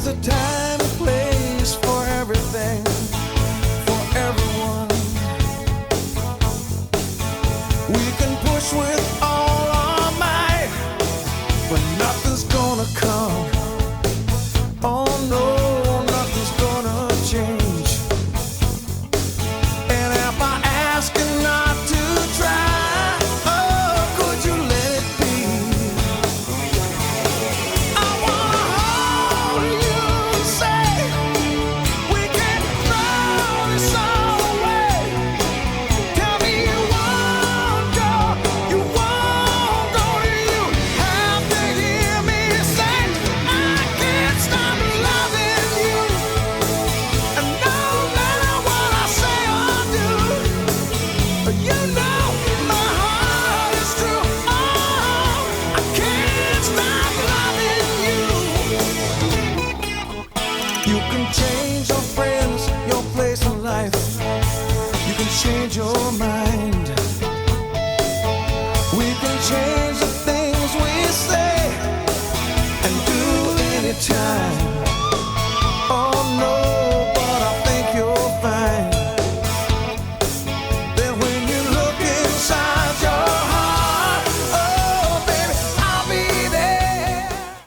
a time and place for everything, for everyone. We can push with all our might, but nothing's gonna come. Oh no, nothing's gonna change. And if I ask you not to try, oh, could you let it be? I wanna hold you and say we can throw this all away. Tell me you won't go, you won't go. You have to hear me say I can't stop loving you. And no matter what I say or do, you know my heart is true. Oh, I can't stop loving you. You can change your friends, your place in life. You can change your mind.